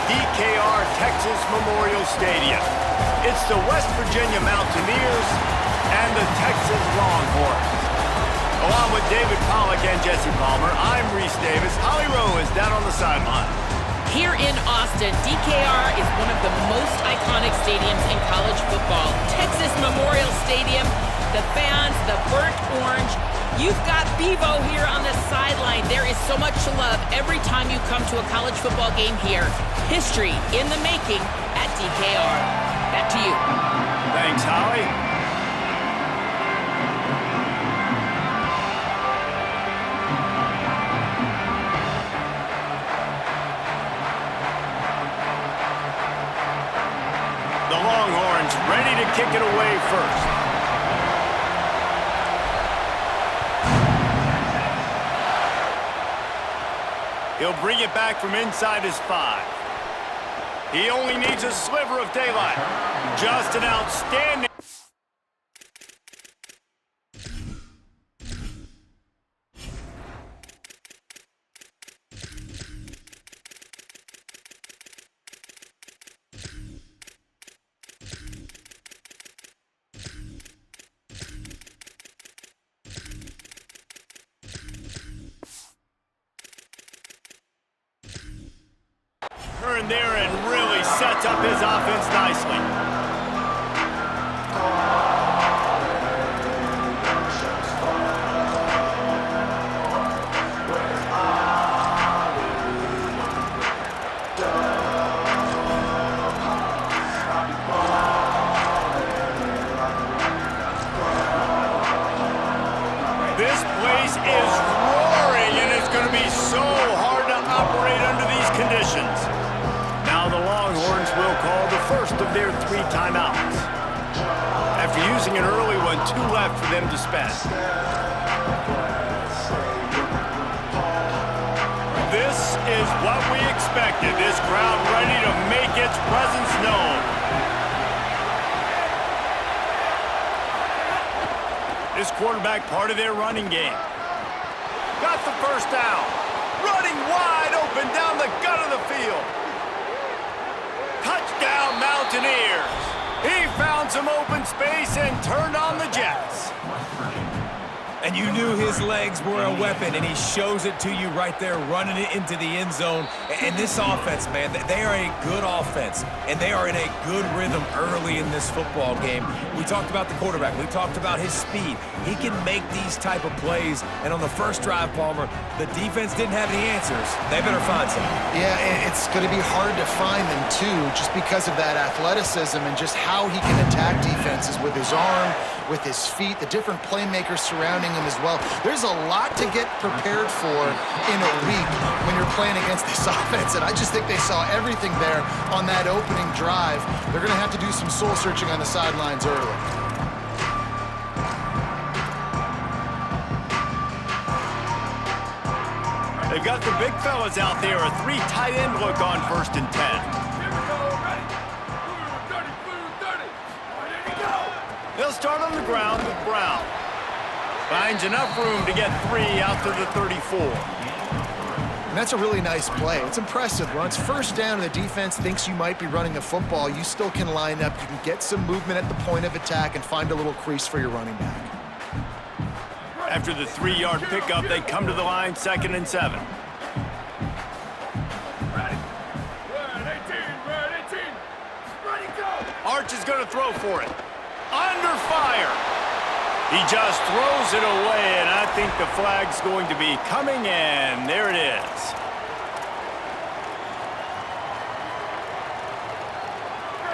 DKR Texas Memorial Stadium. It's the West Virginia Mountaineers and the Texas Longhorns. Along with David Pollack and Jesse Palmer, I'm Reese Davis. Holly Rowe is down on the sideline. Here in Austin, DKR is one of the most iconic stadiums in college football. Texas Memorial Stadium, the fans, the burnt orange. You've got Bevo here on the sideline. There is so much love every time you come to a college football game here. History in the making at DKR. Back to you. Thanks, Holly. The Longhorns ready to kick it away first. He'll bring it back from inside his 5. He only needs a sliver of daylight. Just an outstanding... Turn there and really sets up his offense nicely. This place is roaring, and it's going to be so hard to operate under these conditions. Now the Longhorns will call the first of their 3 timeouts. After using an early one, 2 left for them to spend. This is what we expected. This crowd ready to make its presence known. This quarterback part of their running game. Got the first down. Running wide open down the gut of the field. Touchdown, Mountaineers! He found some open space and turned on the Jets. And you knew his legs were a weapon, and he shows it to you right there, running it into the end zone. And this offense, man, they are a good offense, and they are in a good rhythm early in this football game. We talked about the quarterback. We talked about his speed. He can make these type of plays, and on the first drive, Palmer, the defense didn't have any answers. They better find some. Yeah, it's going to be hard to find them, too, just because of that athleticism and just how he can attack defenses with his arm, with his feet, the different playmakers surrounding him as well. There's a lot to get prepared for in a week when you're playing against this offense, and I just think they saw everything there on that opening drive. They're going to have to do some soul-searching on the sidelines early. They've got the big fellas out there, a 3 tight end look on 1st and 10. They'll start on the ground with Brown. Finds enough room to get 3 out to the 34. And that's a really nice play. It's impressive. Once first down and the defense thinks you might be running the football, you still can line up. You can get some movement at the point of attack and find a little crease for your running back. After the 3-yard pickup, they come to the line 2nd and 7. Arch is going to throw for it. Under fire. He just throws it away, and I think the flag's going to be coming in. There it is.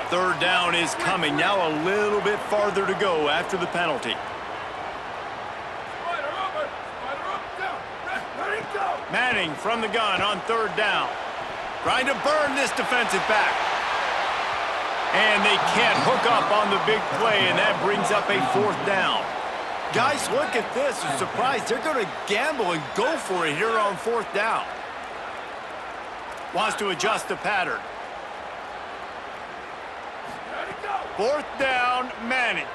Third down is coming. Now a little bit farther to go after the penalty. Manning from the gun on 3rd down. Trying to burn this defensive back. And they can't hook up on the big play, and that brings up a 4th down. Guys, look at this. I'm surprised they're going to gamble and go for it here on 4th down. Wants to adjust the pattern. 4th down, Manning.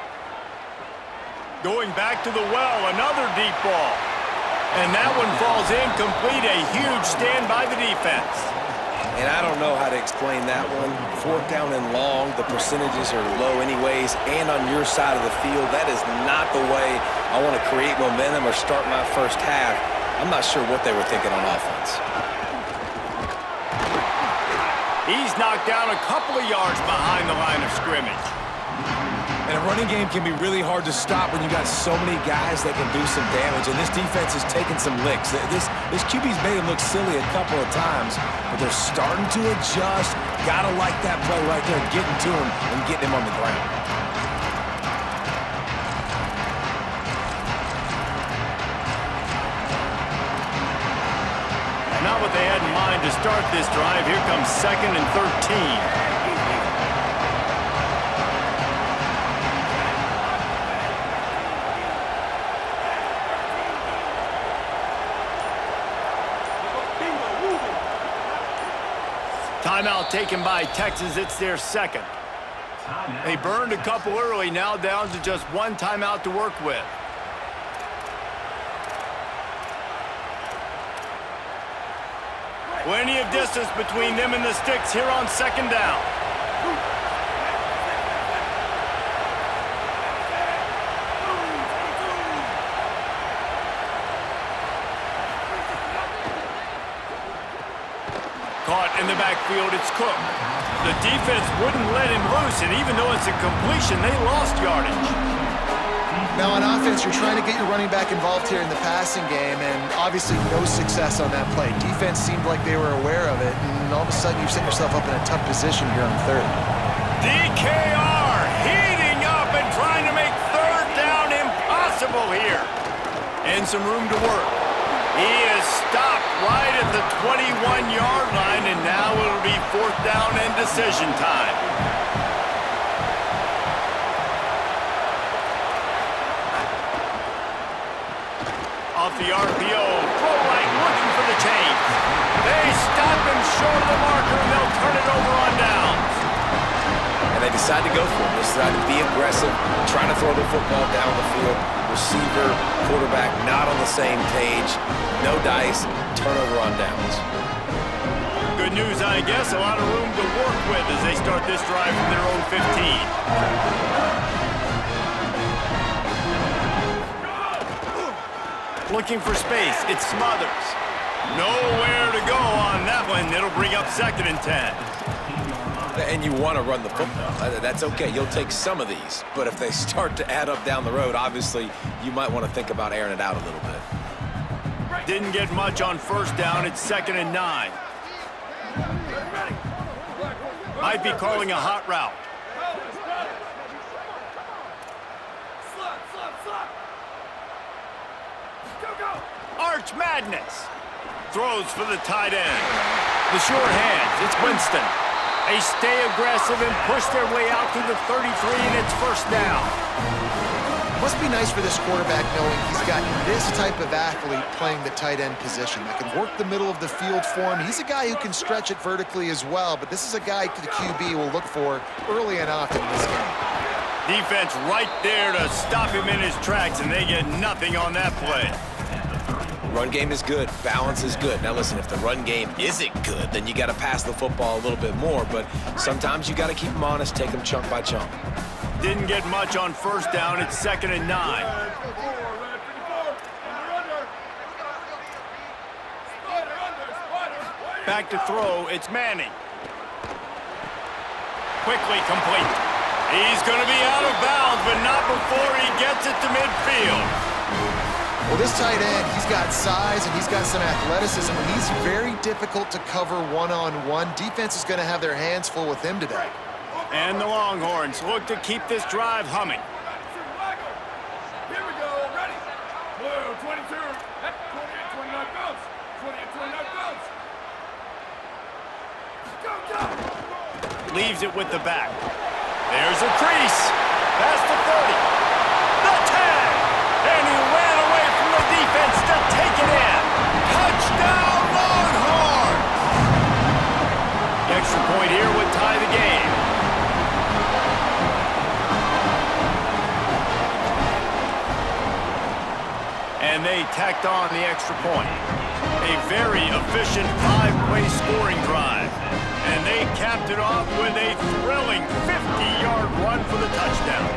Going back to the well, another deep ball. And that one falls incomplete. A huge stand by the defense. And I don't know how to explain that one. 4th down and long, the percentages are low anyways, and on your side of the field, that is not the way I want to create momentum or start my first half. I'm not sure what they were thinking on offense. He's knocked down a couple of yards behind the line of scrimmage. And a running game can be really hard to stop when you got so many guys that can do some damage. And this defense is taking some licks. This QB's made him look silly a couple of times, but they're starting to adjust. Gotta like that play right there, getting to him and getting him on the ground. And not what they had in mind to start this drive. Here comes 2nd and 13. Timeout taken by Texas. It's their 2nd. They burned a couple early, now down to just 1 timeout to work with. Plenty of distance between them and the sticks here on 2nd down. Caught in the backfield, it's Cook. The defense wouldn't let him loose, and even though it's a completion, they lost yardage. Now on offense, you're trying to get your running back involved here in the passing game, and obviously no success on that play. Defense seemed like they were aware of it, and all of a sudden you set yourself up in a tough position here on 3rd. DKR heating up and trying to make 3rd down impossible here. And some room to work. He is stopped right at the 21-yard line, and now it'll be 4th down and decision time. Off the RPO, throw right, looking for the chains. They stop him short of the marker, and they'll turn it over on downs. And they decide to go for it. They decide to be aggressive, trying to throw the football down the field. Receiver, quarterback not on the same page. No dice, turnover on downs. Good news, I guess. A lot of room to work with as they start this drive from their own 15. Looking for space. It's Smothers. Nowhere to go on that one. It'll bring up 2nd and 10. And you want to run the football. That's okay. You'll take some of these. But if they start to add up down the road, obviously, you might want to think about airing it out a little bit. Didn't get much on 1st down. It's 2nd and 9. Might be calling a hot route. Arch Madness. Throws for the tight end. The short hands. It's Winston. They stay aggressive and push their way out to the 33, and it's 1st down. Must be nice for this quarterback knowing he's got this type of athlete playing the tight end position that can work the middle of the field for him. He's a guy who can stretch it vertically as well, but this is a guy the QB will look for early and often in this game. Defense right there to stop him in his tracks, and they get nothing on that play. Run game is good. Balance is good. Now, listen, if the run game isn't good, then you got to pass the football a little bit more, but sometimes you got to keep them honest, take them chunk by chunk. Didn't get much on 1st down. It's 2nd and 9. Back to throw. It's Manning. Quickly complete. He's going to be out of bounds, but not before he gets it to midfield. Well, this tight end, he's got size and he's got some athleticism, and he's very difficult to cover one-on-one. Defense is going to have their hands full with him today. And the Longhorns look to keep this drive humming. Here we go, ready. Blue, 22, 28, 29 bounce. 28, 29 bounce. Go, go. Leaves it with the back. There's a crease. Past the 30. The tag. And he ran away from the defense to take it in. Touchdown, Longhorns. The extra point here would tie the game. And they tacked on the extra point. A very efficient 5-play scoring drive. And capped it off with a thrilling 50-yard run for the touchdown.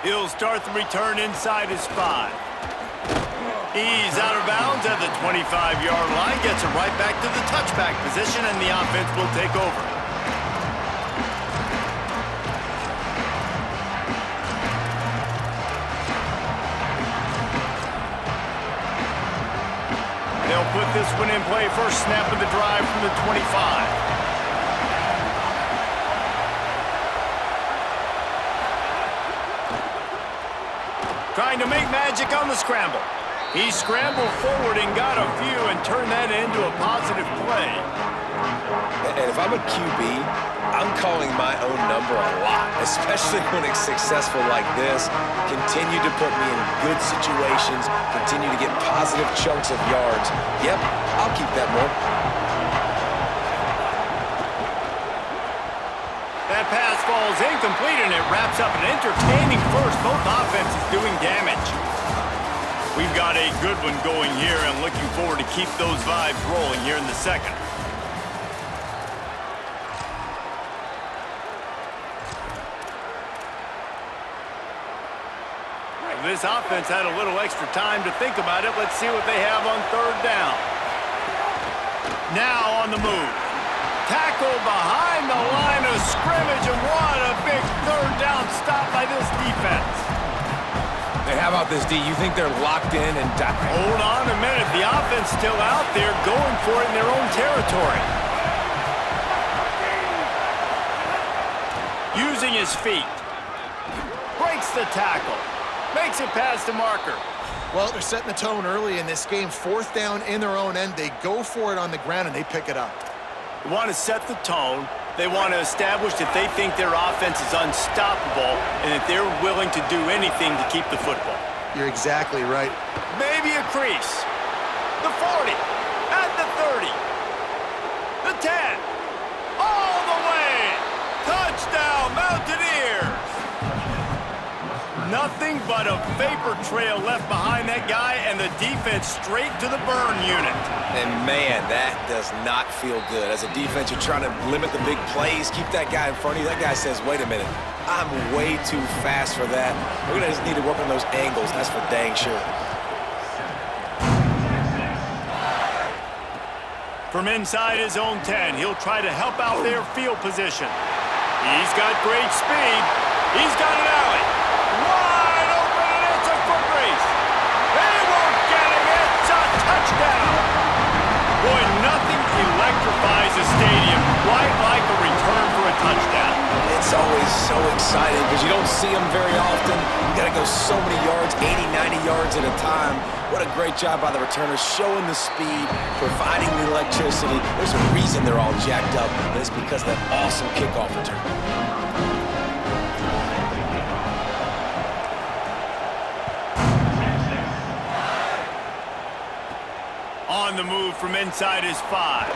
He'll start the return inside his 5. He's out of bounds at the 25-yard line, gets it right back to the touchback position, and the offense will take over. They'll put this one in play. First snap of the drive from the 25. Trying to make magic on the scramble. He scrambled forward and got a few and turned that into a positive play. And if I'm a QB, I'm calling my own number a lot, especially when it's successful like this. Continue to put me in good situations, continue to get positive chunks of yards. Yep, I'll keep that more. That pass falls incomplete, and it wraps up an entertaining first. Both offenses doing damage. We've got a good one going here, and looking forward to keep those vibes rolling here in the second. This offense had a little extra time to think about it. Let's see what they have on third down. Now on the move. Tackle behind the line of scrimmage, and what a big third down stop by this defense. Hey, how about this, D? You think they're locked in and... Hold on a minute. The offense still out there going for it in their own territory. Using his feet. Breaks the tackle. Makes it past the marker. Well, they're setting the tone early in this game. Fourth down in their own end. They go for it on the ground, and they pick it up. They want to set the tone. They want to establish that they think their offense is unstoppable and that they're willing to do anything to keep the football. You're exactly right. Maybe a crease. The 40. At the 30. The 10. All the way. Touchdown, Mountaineers. Nothing but a vapor trail left behind that guy, and the defense straight to the burn unit. And man, that does not feel good. As a defense, you're trying to limit the big plays, keep that guy in front of you. That guy says, wait a minute, I'm way too fast for that. We're gonna just need to work on those angles, that's for dang sure. From inside his own 10, he'll try to help out their field position. He's got great speed. He's got an alley. Wide open, and it's a foot race. They won't get him. It's a touchdown. Boy, nothing electrifies a stadium quite like a return for a touchdown. It's always so exciting because you don't see them very often. You got to go so many yards, 80, 90 yards at a time. What a great job by the returners, showing the speed, providing the electricity. There's a reason they're all jacked up, and it's because of that awesome kickoff return. On the move from inside his 5.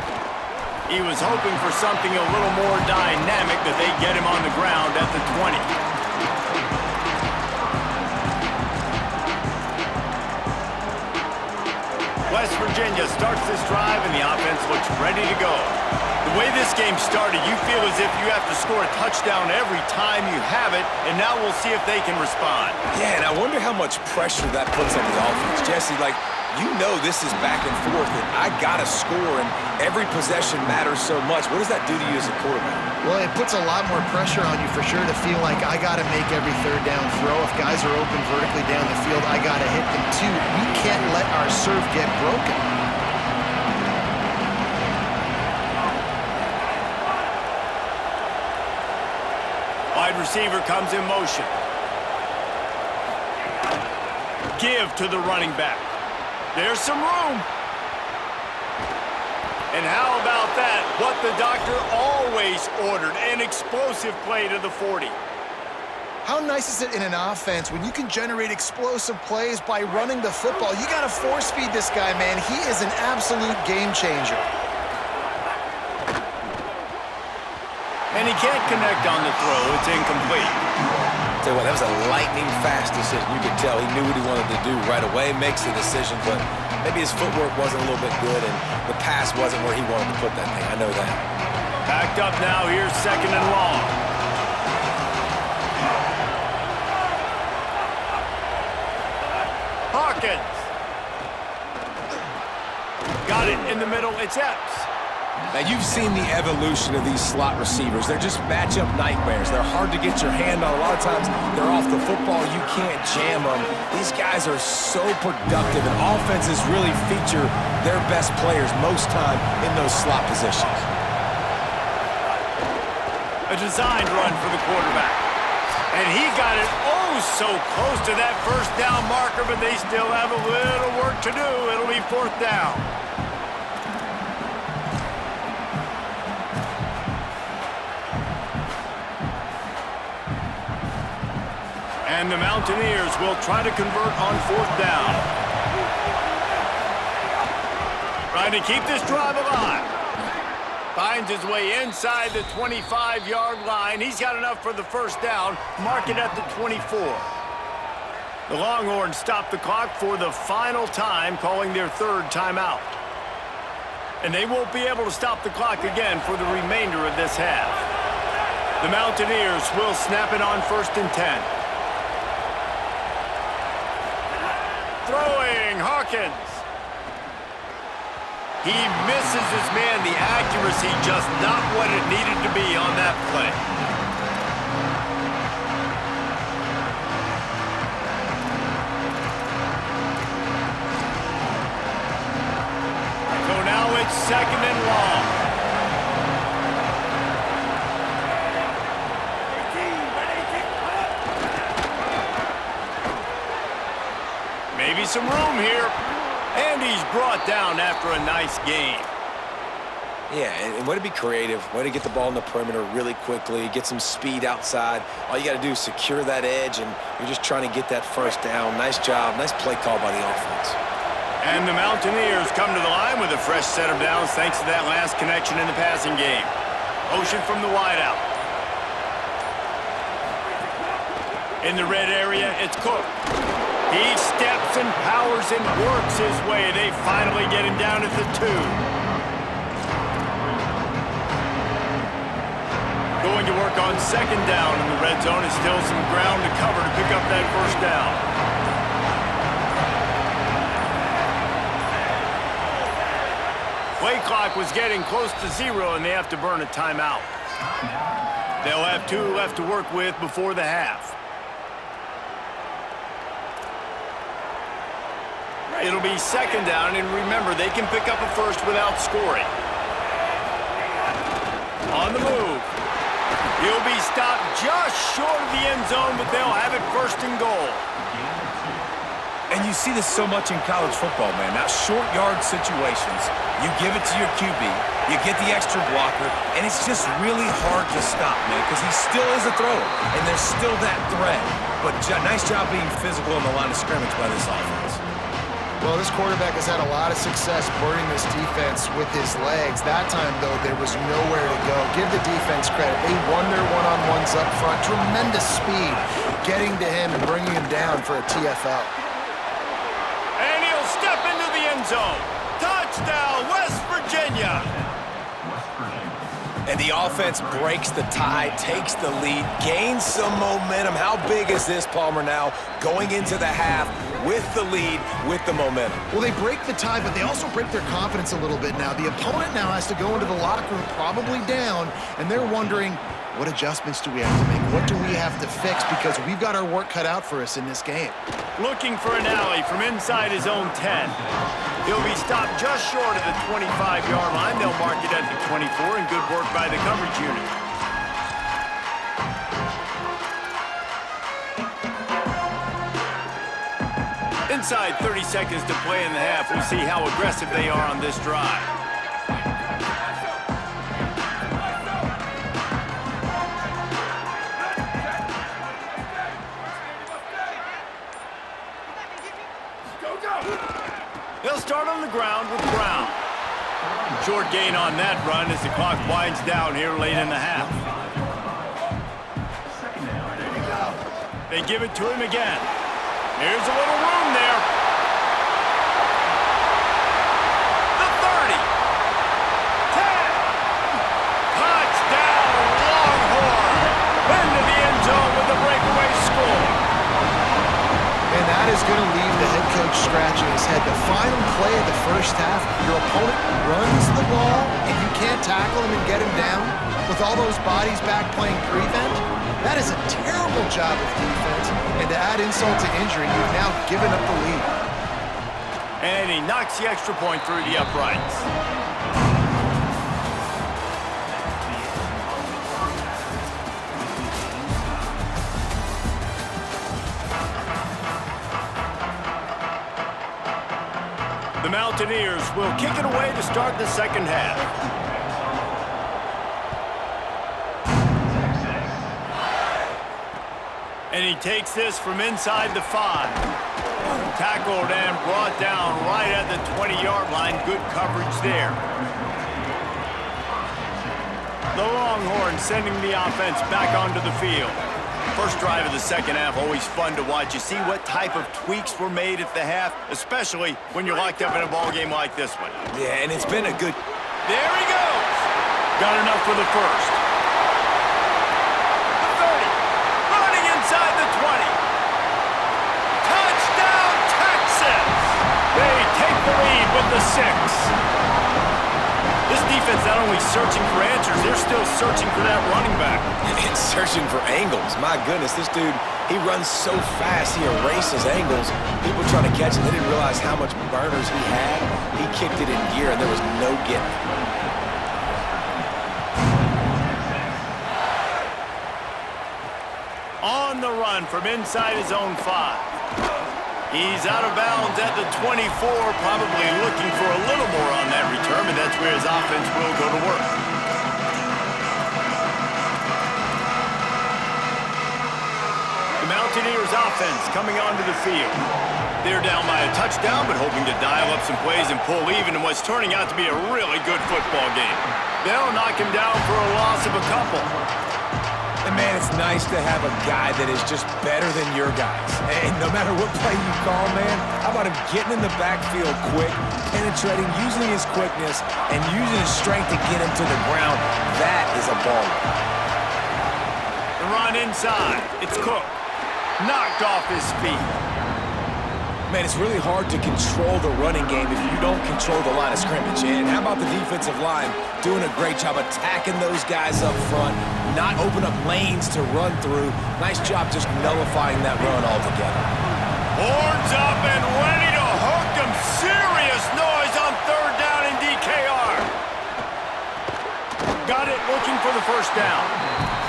He was hoping for something a little more dynamic, but they get him on the ground at the 20. West Virginia starts this drive, and the offense looks ready to go. The way this game started, you feel as if you have to score a touchdown every time you have it, and now we'll see if they can respond. Yeah, and I wonder how much pressure that puts on the offense. Jesse, like, you know this is back and forth, and I got to score, and every possession matters so much. What does that do to you as a quarterback? Well, it puts a lot more pressure on you for sure to feel like I got to make every third down throw. If guys are open vertically down the field, I got to hit them too. We can't let our serve get broken. Wide receiver comes in motion. Give to the running back. There's some room. And how about that? What the doctor always ordered, an explosive play to the 40. How nice is it in an offense when you can generate explosive plays by running the football? You got to force feed this guy, man. He is an absolute game changer. And he can't connect on the throw. It's incomplete. Tell you what, that was a lightning-fast decision. You could tell he knew what he wanted to do right away, makes the decision, but maybe his footwork wasn't a little bit good, and the pass wasn't where he wanted to put that thing. I know that. Backed up now. Here's 2nd and long. Hawkins. Got it in the middle. It's Epps. Now, you've seen the evolution of these slot receivers. They're just matchup nightmares. They're hard to get your hand on. A lot of times, they're off the football. You can't jam them. These guys are so productive, and offenses really feature their best players most time in those slot positions. A designed run for the quarterback. And he got it oh so close to that first down marker, but they still have a little work to do. It'll be 4th down. And the Mountaineers will try to convert on 4th down. Trying to keep this drive alive. Finds his way inside the 25-yard line. He's got enough for the first down. Mark it at the 24. The Longhorns stop the clock for the final time, calling their 3rd timeout. And they won't be able to stop the clock again for the remainder of this half. The Mountaineers will snap it on 1st and 10. Throwing, Hawkins. He misses his man. The accuracy just not what it needed to be on that play. So now it's 2nd and long. Maybe some room here. And he's brought down after a nice game. Yeah, and way to be creative, way to get the ball in the perimeter really quickly, get some speed outside. All you got to do is secure that edge, and you're just trying to get that first down. Nice job, nice play call by the offense. And the Mountaineers come to the line with a fresh set of downs thanks to that last connection in the passing game. Motion from the wideout. In the red area, it's Cook. He steps and powers and works his way. They finally get him down at the 2. Going to work on 2nd down in the red zone. Is still some ground to cover to pick up that first down. Play clock was getting close to 0, and they have to burn a timeout. They'll have 2 left to work with before the half. It'll be 2nd down, and remember, they can pick up a first without scoring. On the move. He'll be stopped just short of the end zone, but they'll have it 1st and goal. And you see this so much in college football, man. Now, short yard situations, you give it to your QB, you get the extra blocker, and it's just really hard to stop, man, because he still is a thrower, and there's still that threat. But nice job being physical in the line of scrimmage by this offense. Well, this quarterback has had a lot of success burning this defense with his legs. That time, though, there was nowhere to go. Give the defense credit. They won their one-on-ones up front. Tremendous speed getting to him and bringing him down for a TFL. And he'll step into the end zone. Touchdown, West Virginia. And the offense breaks the tie, takes the lead, gains some momentum. How big is this, Palmer, now going into the half with the lead, with the momentum? Well, they break the tie, but they also break their confidence a little bit now. The opponent now has to go into the locker room probably down, and they're wondering, what adjustments do we have to make? What do we have to fix? Because we've got our work cut out for us in this game. Looking for an alley from inside his own 10. He'll be stopped just short of the 25-yard line. They'll mark it at the 24, and good work by the coverage unit. Inside 30 seconds to play in the half. We'll see how aggressive they are on this drive. They'll start on the ground with Brown. Short gain on that run as the clock winds down here late in the half. They give it to him again. Here's a little room there. The 30. 10. Touchdown, Longhorn. Into the end zone with a breakaway score. And that is going to leave the head coach scratching his head. The final play of the first half, your opponent runs the ball, and you can't tackle him and get him down with all those bodies back playing prevent. That is a terrible job of defense, and to add insult to injury, you've now given up the lead. And he knocks the extra point through the uprights. The Mountaineers will kick it away to start the second half. And he takes this from inside the 5. Tackled and brought down right at the 20-yard line. Good coverage there. The Longhorns sending the offense back onto the field. First drive of the second half, always fun to watch. You see what type of tweaks were made at the half, especially when you're locked up in a ball game like this one. Yeah, and it's been a good... There he goes. Got enough for the first. The 30. Running inside the 20. Touchdown, Texas. They take the lead with the 6. This defense not only searching for answers, they're still searching for that running back. And searching for angles. My goodness, this dude, he runs so fast, he erases angles. People trying to catch him, they didn't realize how much burners he had. He kicked it in gear, and there was no getting it. On the run from inside his own 5. He's out of bounds at the 24, probably looking for a little more on that return, and that's where his offense will go to work. The Mountaineers offense coming onto the field. They're down by a touchdown, but hoping to dial up some plays and pull even in what's turning out to be a really good football game. They'll knock him down for a loss of a couple. And, man, it's nice to have a guy that is just better than your guys. And no matter what play you call, man, how about him getting in the backfield quick, penetrating, using his quickness, and using his strength to get him to the ground? That is a baller. The run inside. It's Cook. Knocked off his feet. Man, it's really hard to control the running game if you don't control the line of scrimmage. And how about the defensive line doing a great job attacking those guys up front, not open up lanes to run through. Nice job just nullifying that run altogether. Horns up and ready to hook them. Serious noise on third down in DKR. Got it looking for the first down.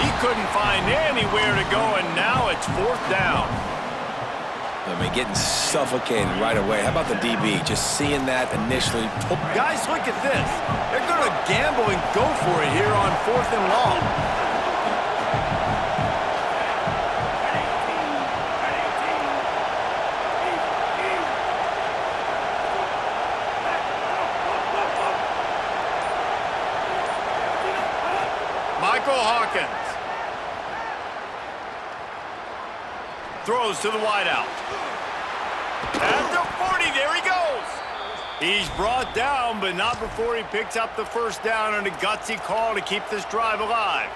He couldn't find anywhere to go, and now it's fourth down. I mean, getting suffocated right away. How about the DB? Just seeing that initially. Guys, look at this. They're going to gamble and go for it here on 4th and long. Michael Hawkins. Throws to the wideout. At the 40, there he goes. He's brought down, but not before he picks up the first down on a gutsy call to keep this drive alive.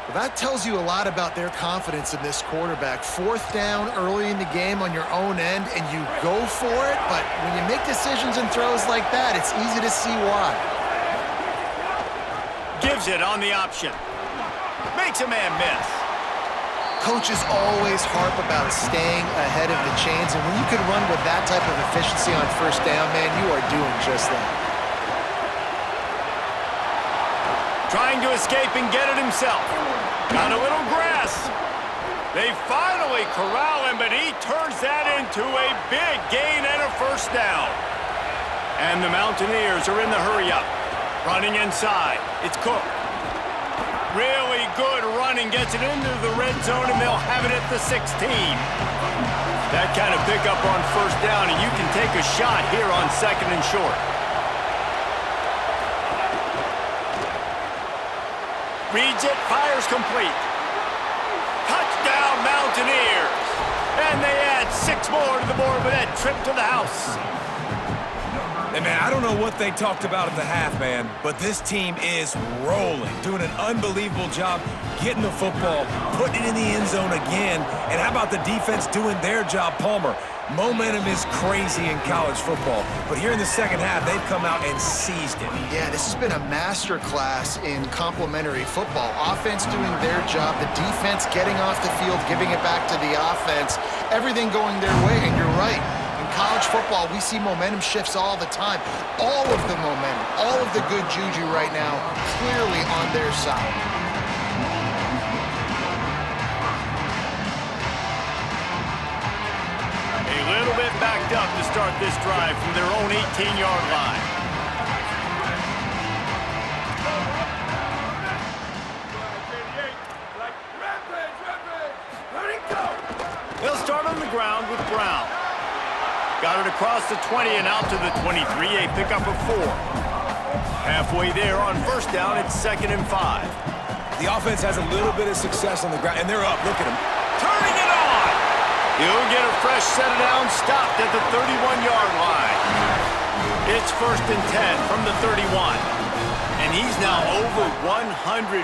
Well, that tells you a lot about their confidence in this quarterback. 4th down early in the game on your own end, and you go for it, but when you make decisions and throws like that, it's easy to see why. Gives it on the option. Makes a man miss. Coaches always harp about staying ahead of the chains, and when you can run with that type of efficiency on first down, man, you are doing just that. Trying to escape and get it himself. Got a little grass. They finally corral him, but he turns that into a big gain and a first down. And the Mountaineers are in the hurry-up. Running inside. It's Cook. Really good running, gets it into the red zone, and they'll have it at the 16. That kind of pickup on first down, and you can take a shot here on 2nd and short. Reads it, fires complete. Touchdown, Mountaineers. Mountaineers. And they add 6 more to the board with that trip to the house. And, man, I don't know what they talked about at the half, man, but this team is rolling, doing an unbelievable job getting the football, putting it in the end zone again. And how about the defense doing their job, Palmer? Momentum is crazy in college football, but here in the second half, they've come out and seized it. Yeah, this has been a master class in complementary football. Offense doing their job, the defense getting off the field, giving it back to the offense, everything going their way, and you're right. In college football, we see momentum shifts all the time. All of the momentum, all of the good juju right now, clearly on their side. A little bit backed up to start this drive from their own 18-yard line. They'll start on the ground with Brown. Got it across the 20 and out to the 23, a pickup of 4. Halfway there on first down, it's 2nd and 5. The offense has a little bit of success on the ground, and they're up. Look at them. Turning it on! He'll get a fresh set down, stopped at the 31-yard line. It's 1st and 10 from the 31. And he's now over 150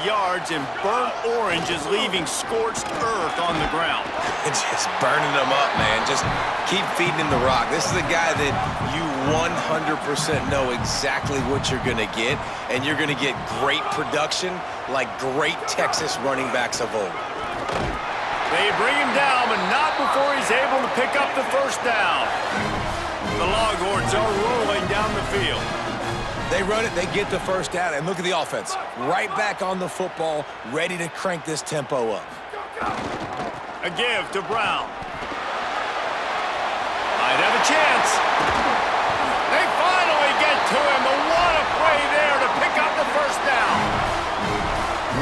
yards, and burnt orange is leaving scorched earth on the ground. Just burning them up, man. Just keep feeding him the rock. This is a guy that you 100% know exactly what you're going to get, and you're going to get great production like great Texas running backs of old. They bring him down, but not before he's able to pick up the first down. The Longhorns are rolling down the field. They run it, they get the first down, and look at the offense. Right back on the football, ready to crank this tempo up. A give to Brown. Might have a chance. They finally get to him, but what a play there to pick up the first down.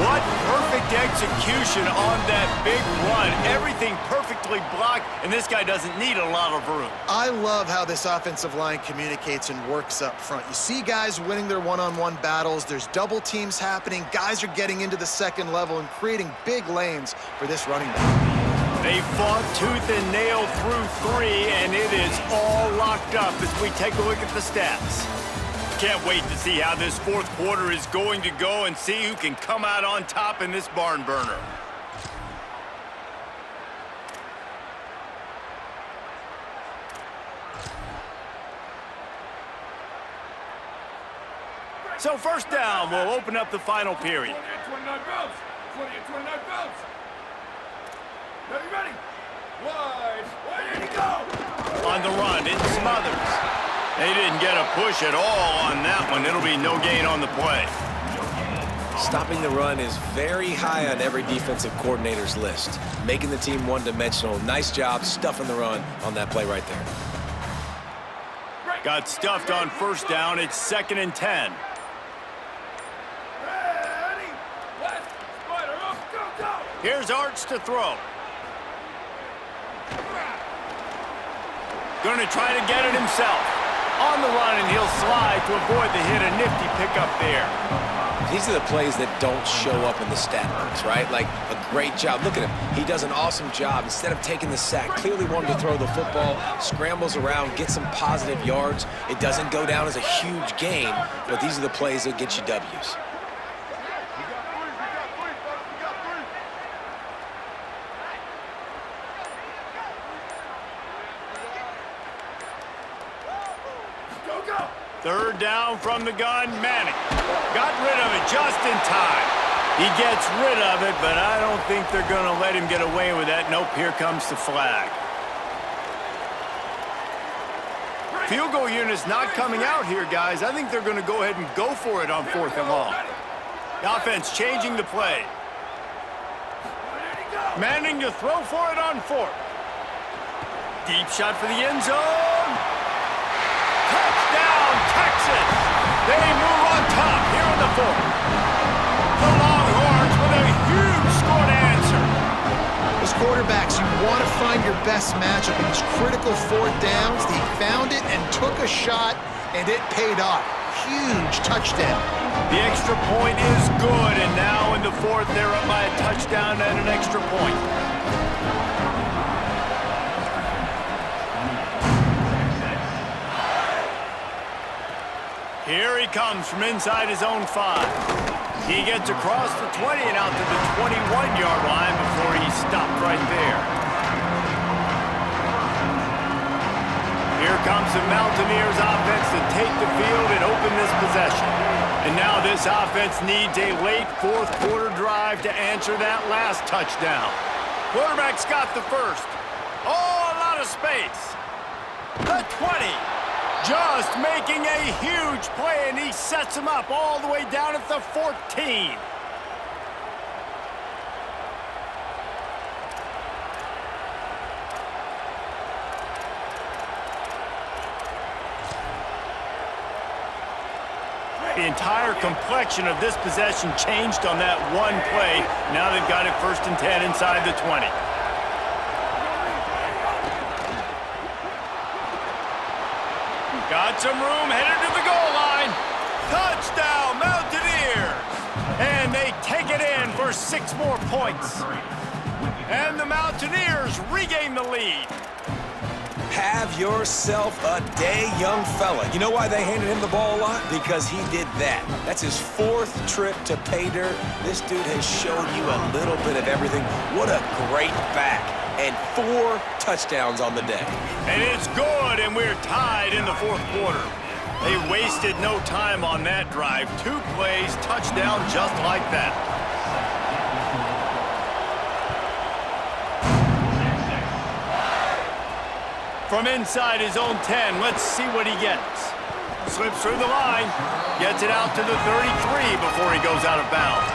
What perfect execution on that big run. Everything perfectly blocked, and this guy doesn't need a lot of room. I love how this offensive line communicates and works up front. You see guys winning their one-on-one battles. There's double teams happening. Guys are getting into the second level and creating big lanes for this running back. They fought tooth and nail through 3, and it is all locked up as we take a look at the stats. Can't wait to see how this fourth quarter is going to go and see who can come out on top in this barn burner. So first down will open up the final period. 28-29 bounce. 28-29 bounce. Ready? Wide. Where did he go? On the run, it smothers. They didn't get a push at all on that one. It'll be no gain on the play. Stopping the run is very high on every defensive coordinator's list. Making the team one-dimensional. Nice job stuffing the run on that play right there. Got stuffed on first down. It's 2nd and 10. Ready. Left. Spider up. Go. Here's Arch to throw. Going to try to get it himself. On the run, and he'll slide to avoid the hit. A nifty pickup there. These are the plays that don't show up in the stat books, right? Like a great job. Look at him. He does an awesome job. Instead of taking the sack, clearly wanted to throw the football, scrambles around, get some positive yards. It doesn't go down as a huge gain, but these are the plays that get you W's. Third down from the gun, Manning. Got rid of it just in time. He gets rid of it, but I don't think they're going to let him get away with that. Nope, here comes the flag. Field goal unit's not coming out here, guys. I think they're going to go ahead and go for it on 4th and long. The offense changing the play. Manning to throw for it on 4th. Deep shot for the end zone. Touchdown, Texas! They move on top here in the 4th. The Longhorns with a huge score to answer. As quarterbacks, you want to find your best matchup in these critical 4th downs. He found it and took a shot, and it paid off. Huge touchdown. The extra point is good, and now in the fourth, they're up by a touchdown and an extra point. Here he comes from inside his own 5. He gets across the 20 and out to the 21-yard line before he stopped right there. Here comes the Mountaineers offense to take the field and open this possession. And now this offense needs a late fourth quarter drive to answer that last touchdown. Quarterback's got the first. Oh, a lot of space. The 20. Just making a huge play, and he sets him up all the way down at the 14. The entire complexion of this possession changed on that one play. Now they've got it 1st and 10 inside the 20. Got some room, headed to the goal line. Touchdown, Mountaineers! And they take it in for 6 more points. And the Mountaineers regain the lead. Have yourself a day, young fella. You know why they handed him the ball a lot? Because he did that. That's his 4th trip to pay dirt. This dude has shown you a little bit of everything. What a great back. And 4 touchdowns on the day. And it's good, and we're tied in the 4th quarter. They wasted no time on that drive. 2 plays, touchdown just like that. From inside his own 10, let's see what he gets. Slips through the line, gets it out to the 33 before he goes out of bounds.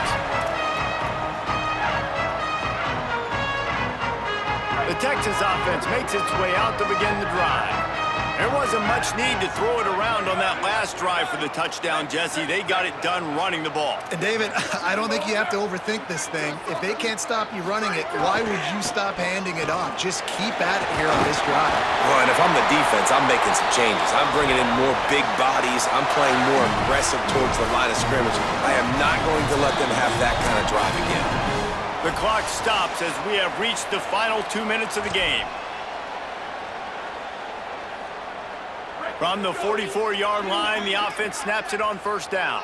The Texas offense makes its way out to begin the drive. There wasn't much need to throw it around on that last drive for the touchdown, Jesse. They got it done running the ball. And David, I don't think you have to overthink this thing. If they can't stop you running it, why would you stop handing it off? Just keep at it here on this drive. Well, and if I'm the defense, I'm making some changes. I'm bringing in more big bodies. I'm playing more aggressive towards the line of scrimmage. I am not going to let them have that kind of drive again. The clock stops as we have reached the final 2 minutes of the game. From the 44-yard line, the offense snaps it on 1st down.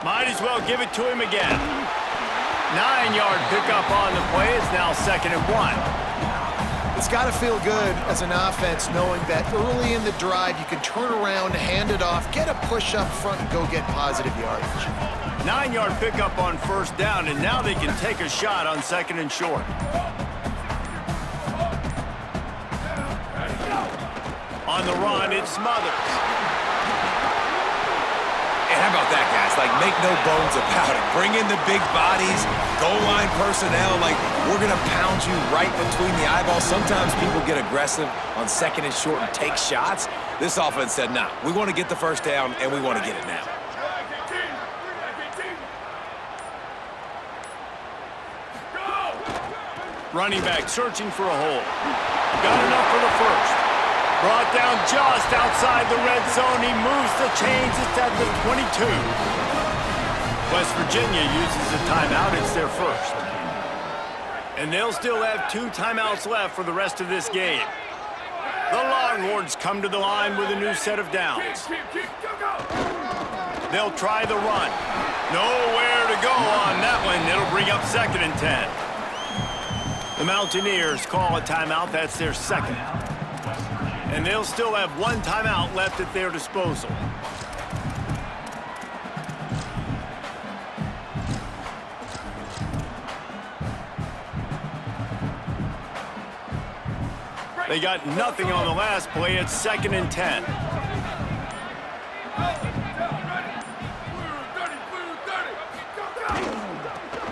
Might as well give it to him again. 9-yard pickup on the play. It's now 2nd and 1. It's got to feel good as an offense knowing that early in the drive you can turn around, hand it off, get a push up front, and go get positive yardage. 9-yard pickup on 1st down, and now they can take a shot on 2nd and short. On the run, it's Smothers. And how about that, guys? Like, make no bones about it. Bring in the big bodies, goal line personnel. Like, we're going to pound you right between the eyeballs. Sometimes people get aggressive on 2nd and short and take shots. This offense said, nah, we want to get the 1st down, and we want to get it now. Running back searching for a hole. Got enough for the 1st. Brought down just outside the red zone. He moves the chains. It's at the 22. West Virginia uses a timeout. It's their 1st. And they'll still have 2 timeouts left for the rest of this game. The Longhorns come to the line with a new set of downs. They'll try the run. Nowhere to go on that one. It'll bring up 2nd and 10. The Mountaineers call a timeout. That's their 2nd. And they'll still have 1 timeout left at their disposal. They got nothing on the last play. It's 2nd and 10.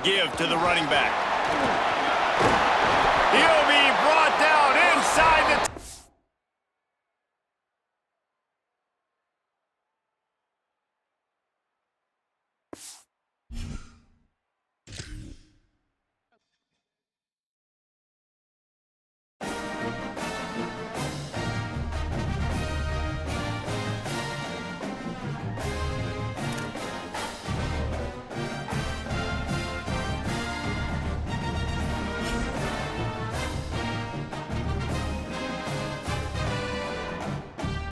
Give to the running back. He